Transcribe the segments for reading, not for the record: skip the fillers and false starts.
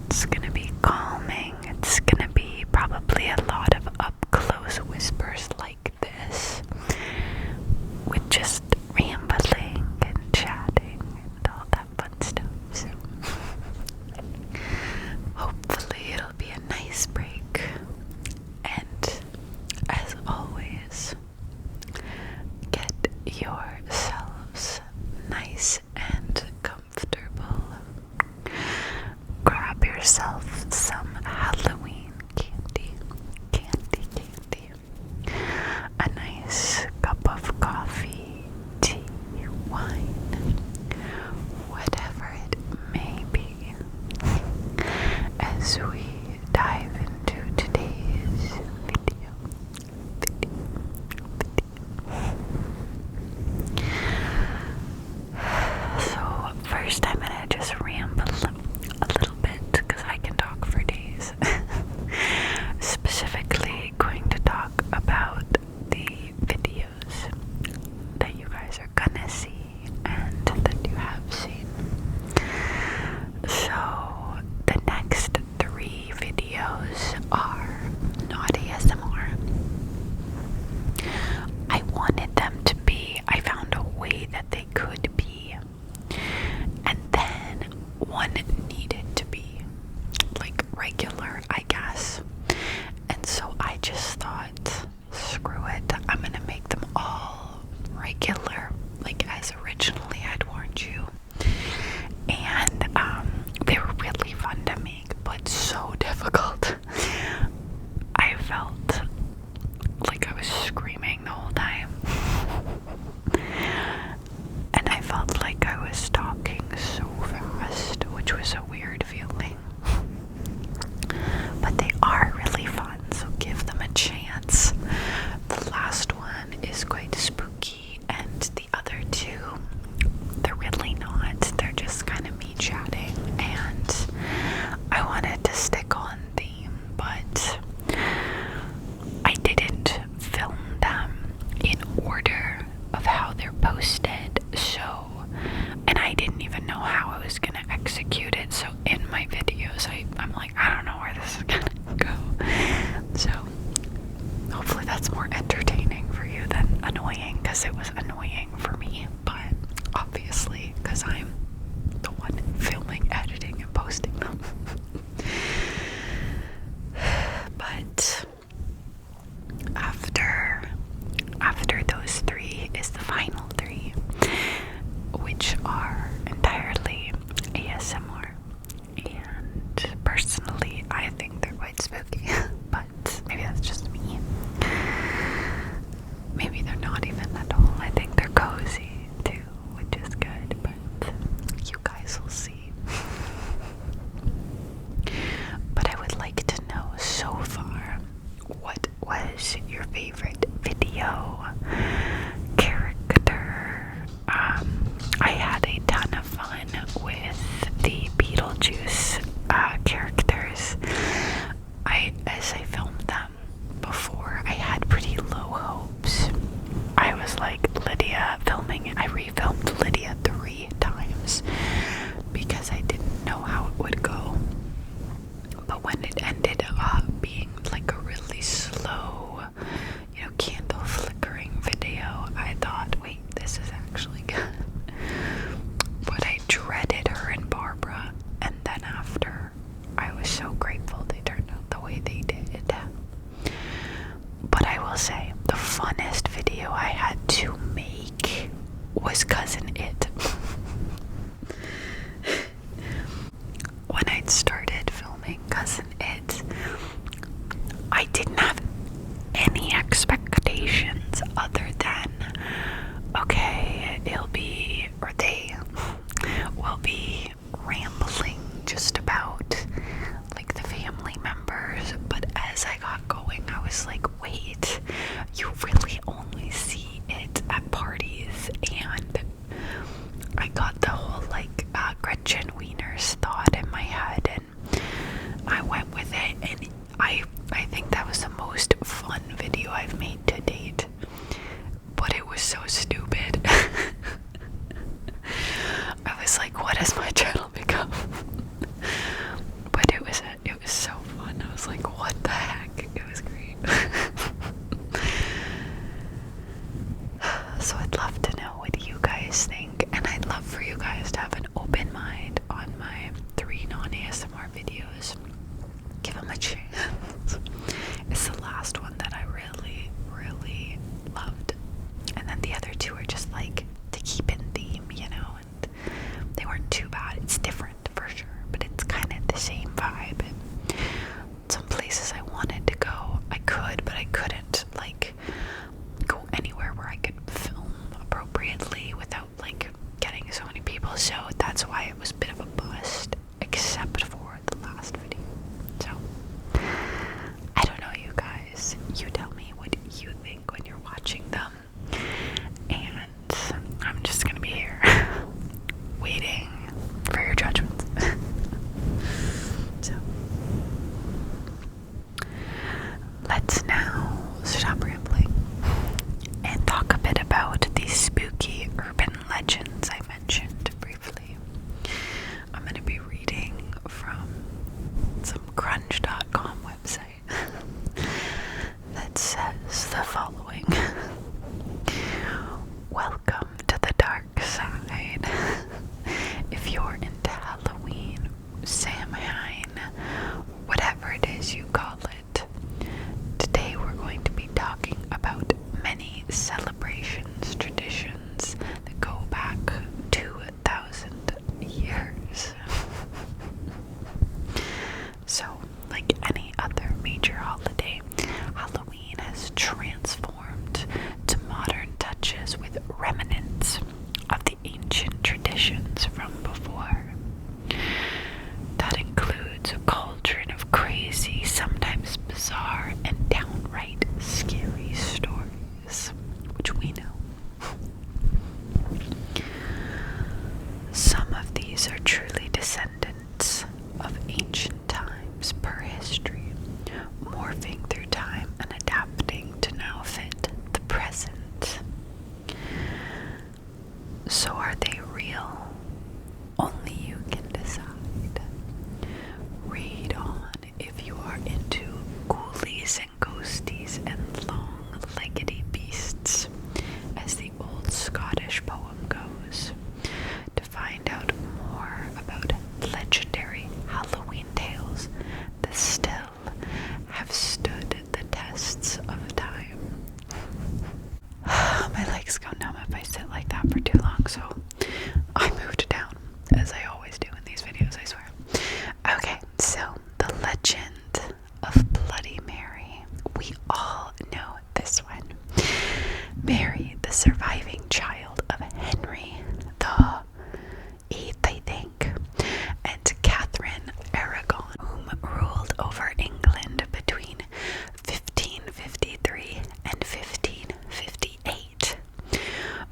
It's gonna be calming. It's gonna be probably a lot of up-close whispers like this, with just rambling and chatting and all that fun stuff. So hopefully it'll be a nice break. And as always, get yourselves nice and comfortable. Grab yourself some Halloween candy, a nice cup of coffee, tea, wine, whatever it may be, as we dive into today's video. So first I'm gonna just ramble a little bit because I can talk for days. Specifically going to talk about the videos that you guys are gonna see and that you have seen. So the next 3 videos are not ASMR. I wanted them to be, I found a way that they could be, and then one needed to be like regular, I guess. And so I just thought, screw it, I'm gonna make them all regular, like as originally I'd warned you. And they were really fun to make, but so difficult. I felt like I was screaming the whole time. And I felt like I was talking so fast, which was a weird feeling. But they are really fun, so give them a chance. The last one is quite spooky, and the other 2, they're really not. They're just kind of me chatting, and I wanted to stick on theme, but I didn't film them in order of how they're posted, so, and I didn't even know how I was gonna execute it, so in my videos I'm like, I don't know where this is gonna go. So hopefully that's more entertaining for you than annoying, because it was annoying for me, but obviously because I'm the one filming, editing, and posting them. But after those 3 is the final 3, which are entirely ASMR. And personally, I think they're quite spooky, but maybe that's just me. Maybe they're not even at all. I think they're cozy too, which is good, but you guys will see. But I would like to know so far, what was your favorite video character? I had a ton of fun with the Beetlejuice characters. As I filmed them before, I had pretty low hopes. I was like, Lydia filming it. I refilmed Lydia 3 times because I didn't know how it would go. But when it ended up being like a really slow, candle flickering video, I thought, wait, this is actually good. But I dreaded her and Barbara, and then after, I was so grateful they turned out the way they did. But I will say, the funnest video I had to make was Cousin It. When I'd started filming Cousin It, I didn't have any expectations other than, okay, they will be rambling just about like the family members, but as I got going, I was like, wait, you really only see it at parties. And I got the whole like Gretchen Wiener's thought in my head, and I went with it, and I think that was the most fun video I've made to date, but it was so stupid. I was like, what has my channel become? But it grunge.com website that says the following. Welcome to the dark side. If you're into Halloween, Samhain, whatever it is you call it, today we're going to be talking about many celebrations, traditions that go back 2,000 years. So, like any other major holiday, Halloween has transformed to modern touches with remnants of the ancient traditions from before. That includes a cauldron of crazy, sometimes bizarre, and downright scary stories, which we know. Some of these are truly descendants of ancient times per history, morphing through time and adapting to now fit the present. So are they real? Only you can decide. Read on if you are into ghoulies and ghosties and long-leggedy beasts, as the old Scottish poem goes, to find out more about legendary Halloween tales that still have stood the tests of time. My legs go numb if I sit like that for too long, so I moved down, as I always do in these videos, I swear. Okay, so the legend of Bloody Mary. We all know this one. Mary, the surviving child of Henry the VIII, I think, and Catherine Aragon, whom ruled over England between 1553 and 1558.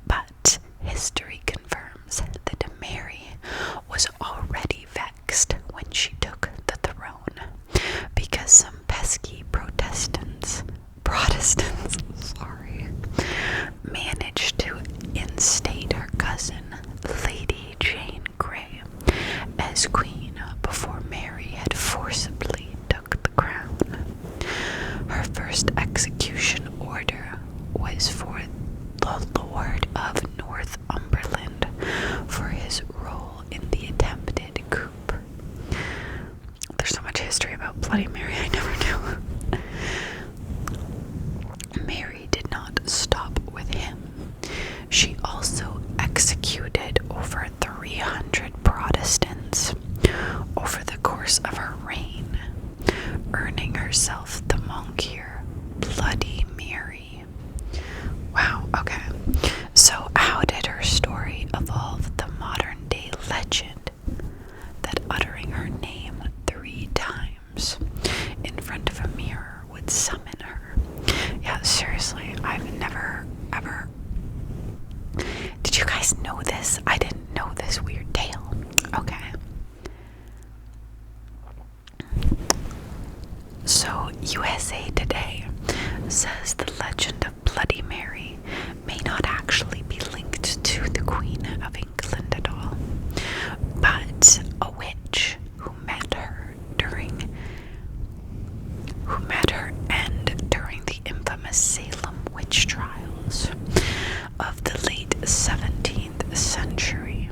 But history confirms that Mary was already vexed when she took the throne, because some pesky Protestants, managed to instate her cousin, Lady Jane Grey, as queen before Mary had forcibly took the crown. Her first execution order was for the Lord of Northumberland for his role in the attempted coup. There's so much history about Bloody Mary, I never knew. Mary did not stop with him. She also executed over 300 Protestants over the course of her reign, earning herself the moniker Bloody Mary. Wow, okay. So how did her story evolve the modern day legend that uttering her name 3 times in front of a mirror would summon her? Yeah, seriously, I've never, ever... Did you guys know this? I didn't know this weird tale. Okay. So, USA Today says the legend of Bloody Mary may not actually be linked to the Queen of England at all, but a witch who met her and during the infamous Salem witch trials of the late 17th century.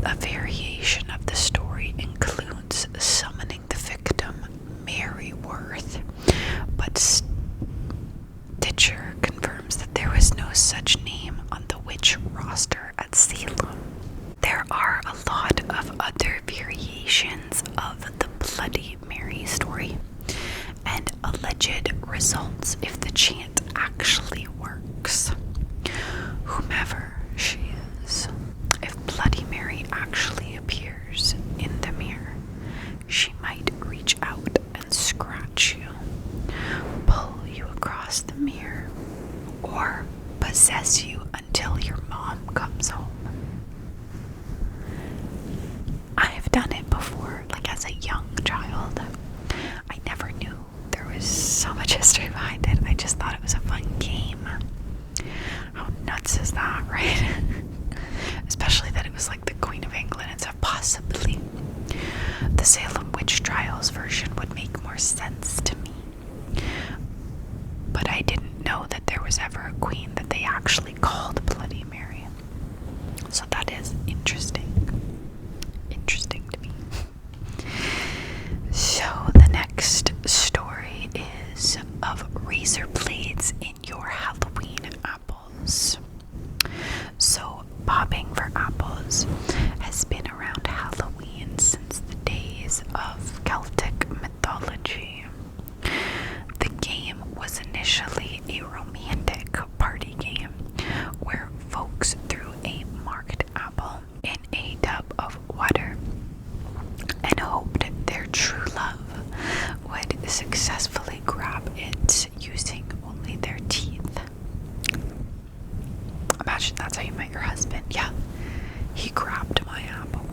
A variation of the story includes summoning the victim Mary Worth, but Stitcher confirms that there was no such name on the witch roster at Salem. There are a lot of other variations of the Bloody Mary story, and alleged results if the chant actually works. Whomever she is, if Bloody Mary actually appears in the mirror, she might reach out and scratch you, pull you across the mirror, or possess you until your mom comes home. I have done it before, like as a young child. I never knew there was so much history behind it. I just thought it was a fun game. How nuts is that, right? Especially that it was like the Queen of England, and so possibly the Salem witch trials version would make more sense to me. But I didn't know that there was ever a queen that they actually called Bloody Mary. So that is interesting. Interesting to me. So the next story is of razor blades in your Halloween apples. So popping for apples has been around Halloween since the days of Celtic mythology. The game was initially a romantic party game where folks threw a marked apple in a tub of water and hoped their true love would successfully grab it using only their teeth. Imagine that's how you met your husband. Yeah, he grabbed my apple.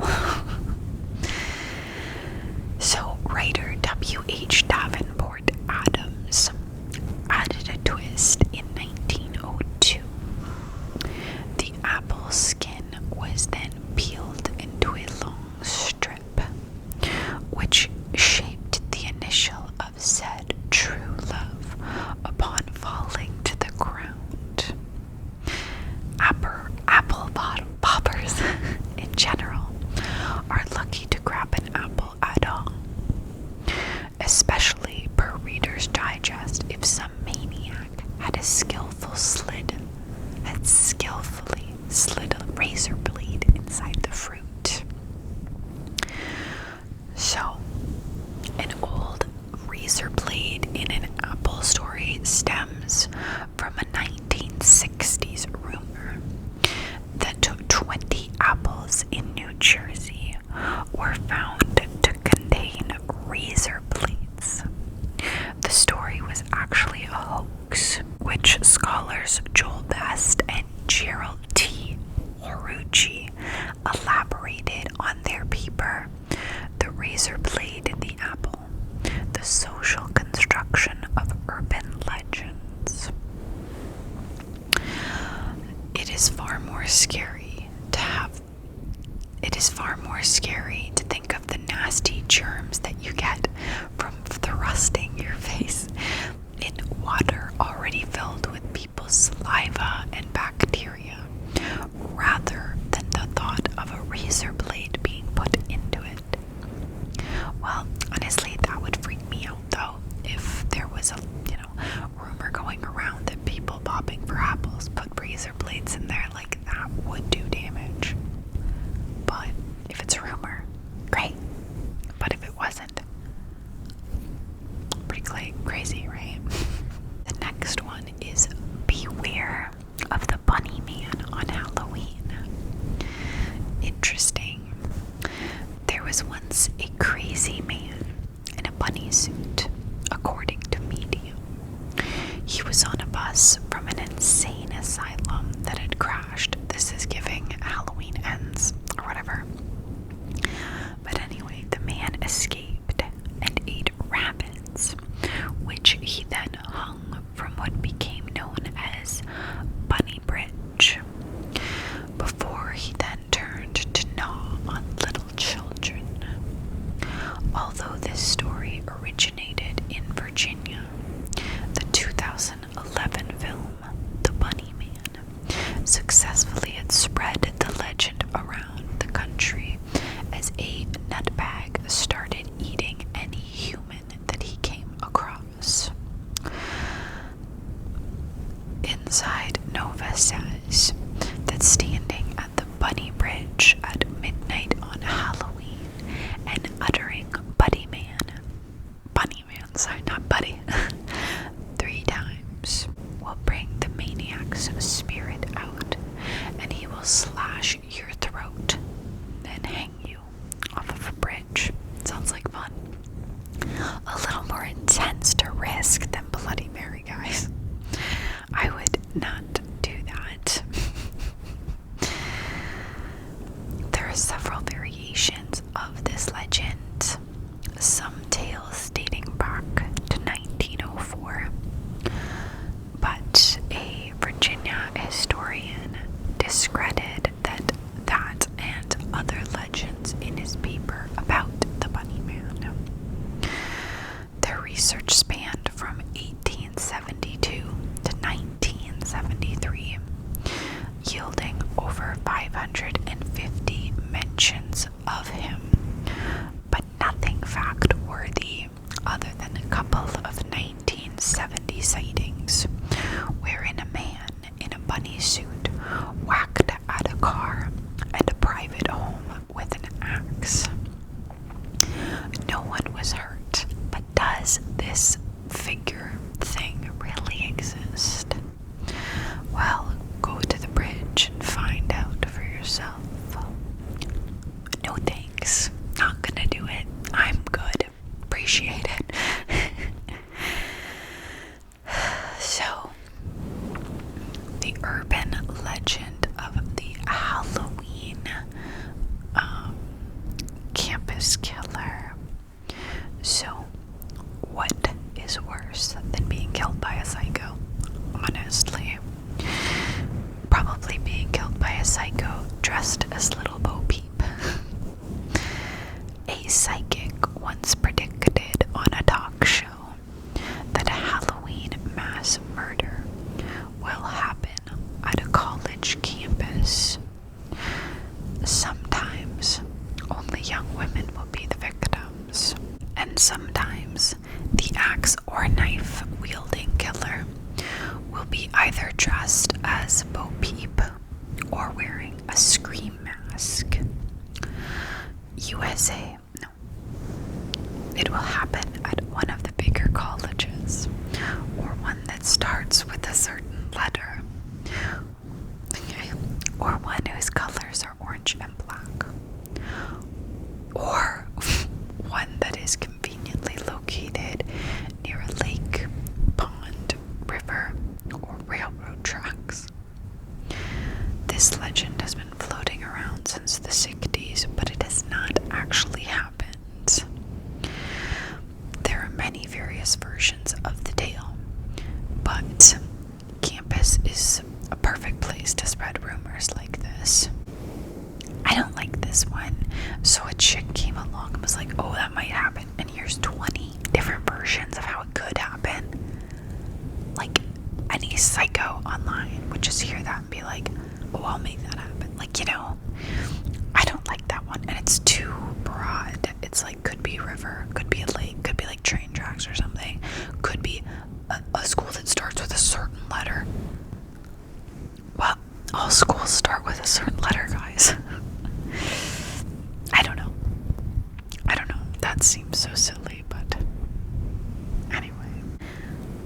So writer W.H. Davenport Adams added a twist in 1902. The apple skin was then peeled into a long strip, which shaped the initial of said true love upon falling to the ground. Apple poppers in general are lucky to grab an apple at all, especially per Reader's Digest if some maniac had skillfully slid a razor blade inside the fruit. So, an old razor blade in an apple story stems from a 1960s rumor that 20 apples in New Jersey were found to contain razor blades. The story was actually a hoax, which scholars Joel Best and Gerald T. Orucci elaborated on their paper, The Razor Blade in the Apple, the Social Construction of Urban Legends. It is far more scary to think of the nasty germs that you get from thrusting your face in water already filled with people's saliva and bacteria, rather than the thought of a razor blade being put into it. Well, honestly, that would freak me out though, if there was a, rumor going around that people popping for apples put razor blades in there. Like, that would do damage. But if it's a rumor, great. But if it wasn't, pretty crazy, right? The next one is beware of the bunny man on Halloween. Interesting. There was once a crazy man in a bunny suit, according to Medium. He was on a bus from an insane asylum that had crashed. This is giving Halloween Ends or whatever. But anyway, the man escaped and ate rabbits, which he then hung from what became known as Bunny Bridge, before he then turned to gnaw on little children. Although this story originated in Virginia, the 2011 film, The Bunny Man, successfully had spread the legend around the country as a nutbag started eating any human that he came across. Inside Nova says that standing at the Bunny Bridge at midnight on Halloween and uttering Bunny Man, not Buddy, 3 times will bring the maniac's spirit out, and he will slash your throat, then hang you off of a bridge. Sounds like fun. A little more intense to risk than Bloody Mary, guys. I would not do that. There are several variations of this legend, some tales dating back to 1904, but a Virginia historian discredited that and other legends in his paper about the Bunny Man. research spanned from 1872 to 1973, yielding over 550 mentions of him, but nothing fact-worthy other than a couple of 1970 sightings wherein a man in a bunny suit whacked at a car and a private home with an axe. No one was hurt, but does this figure thing really exist? Well, go to the bridge and find out for yourself. No thanks. Not gonna do it. I'm good. Appreciate it. So, the urban legend of the Halloween campus killer. So, what is worse than being killed by a psycho? Honestly, probably being killed by a psycho dressed as Little Bo Peep. A psychic once predicted on a talk show that a Halloween mass murder will happen at a college campus. Sometimes only young women will be the victims, and sometimes the axe or knife wielding killer will be either dressed as Bo Peep or wearing a scream mask. USA, no. It will happen at one of the bigger colleges, or one that starts with a certain letter. Okay. Or one whose colors are orange and black. Or one that is conveniently located near a lake, pond, river, or railroad tracks. This legend has been floating around since the 60s, but it has not actually happened. There are many various versions of the tale, but campus is a perfect place to spread rumors like this. I don't like this one, so a chick came along and was like, oh, that might happen, and here's 20 different versions of how it could happen. Like, any psycho online would just hear that and be like, oh, I'll make that happen. Like, you know, I don't like that one, and it's too broad. It's like, could be river, could be a lake, could be like train tracks or something, could be a school that starts with a certain letter. Well, all schools start with a certain letter, guys. I don't know. That seems so silly, but anyway.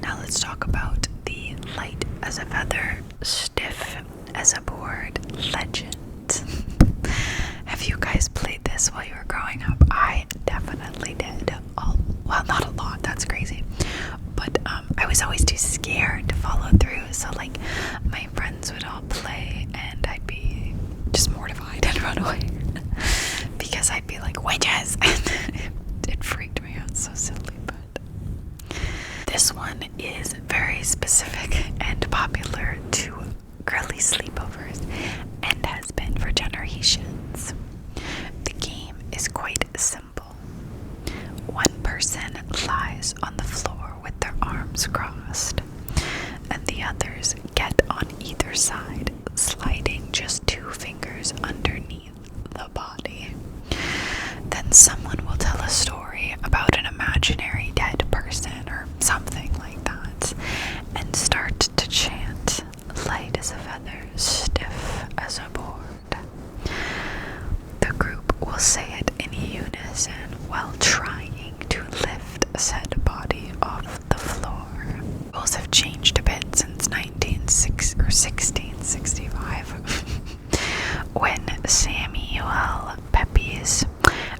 Now let's talk about the light as a feather, stiff as a board legend. Have you guys played this while you were growing up? I definitely did. Well, not a lot, that's crazy. But I was always too scared to follow through, so like my friends would all play and I'd be just mortified and run away because I'd be like, witches! And it freaked me out, so silly. But this one is very specific and popular to girly sleepovers and has been for generations. The game is quite simple. One person lies on the floor with their arms crossed, and the others get on either side, sliding just 2 fingers underneath the body. Then someone will tell a story about an imaginary dead person or something like that, and start to chant, light as a feather, stiff as a board. The group will say it in unison while trying to lift said body off the floor. Rules have changed a bit since 1665 when Samuel Pepys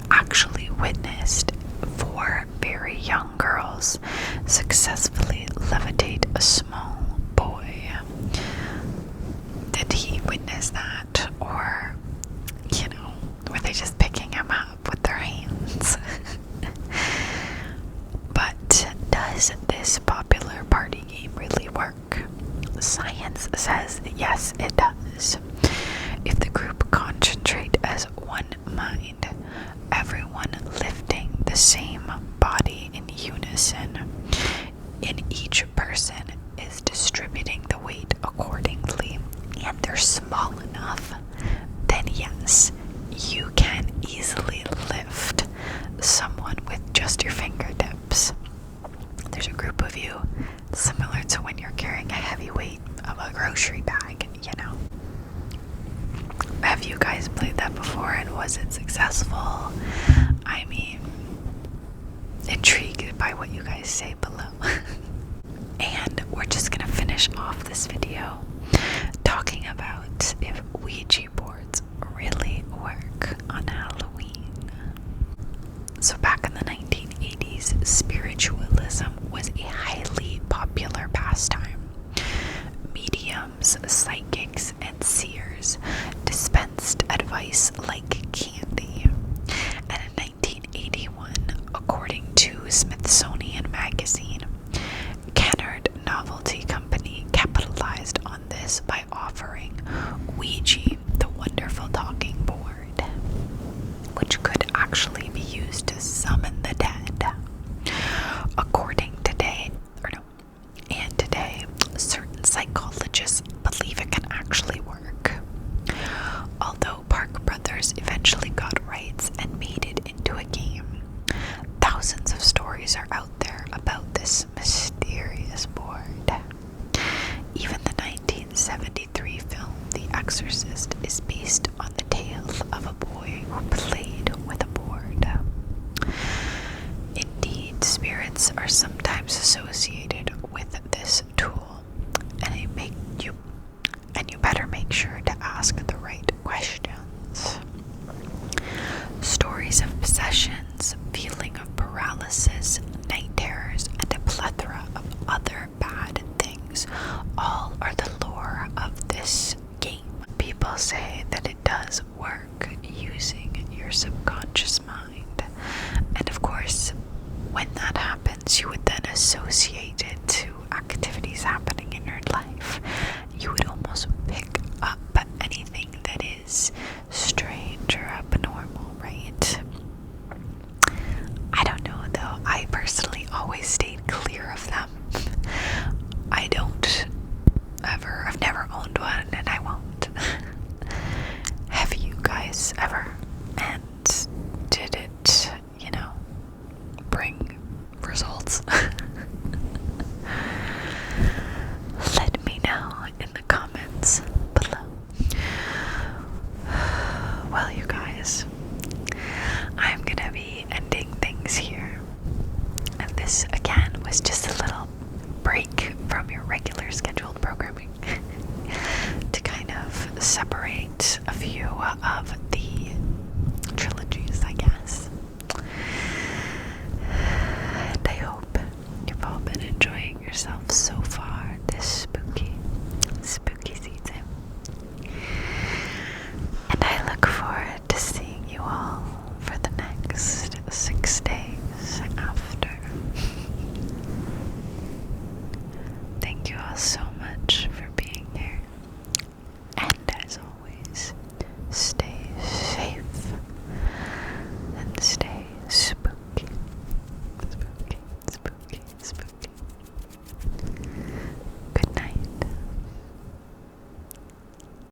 actually witnessed 4 very young girls successfully levitate a small boy. Did he witness that, or, you know, were they just picking him up with their hands? But does this popular party game really work? Science says yes, it does. If the group concentrate as one mind, everyone lifting the same body in unison, each person is distributing the weight accordingly and they're small enough, then yes, you can easily lift someone with just your fingertips. There's a group of you, similar to when you're carrying a heavy weight of a grocery bag, you know. Have you guys played that before, and was it successful? I mean, intrigued by what you guys say below. And we're just gonna finish off this video talking about if Ouija boards really work on Halloween. So back in the 1980s, spiritualism was a highly popular pastime. Mediums, psychics, and seers dispensed advice like candy. And in 1981, according to Smithsonian Magazine, Kennard Novelty Company capitalized on this by offering Ouija, the wonderful talking board, which could actually be used to summon the dead. Today, certain psychologists believe it can actually work. Although Park Brothers eventually got rights and made it into a game, thousands of stories are out there about this mysterious board. Even the 1973 film The Exorcist is based on the tale of a boy who played with a board. Indeed, spirits are sometimes associated with this tool, and you better make sure to ask the right questions. Stories of possessions, feeling of paralysis, night terrors, and a plethora of other bad things all are the lore of this game. People say that it does work using your subconscious mind, and of course, when that happens, you would then associate it to activities happening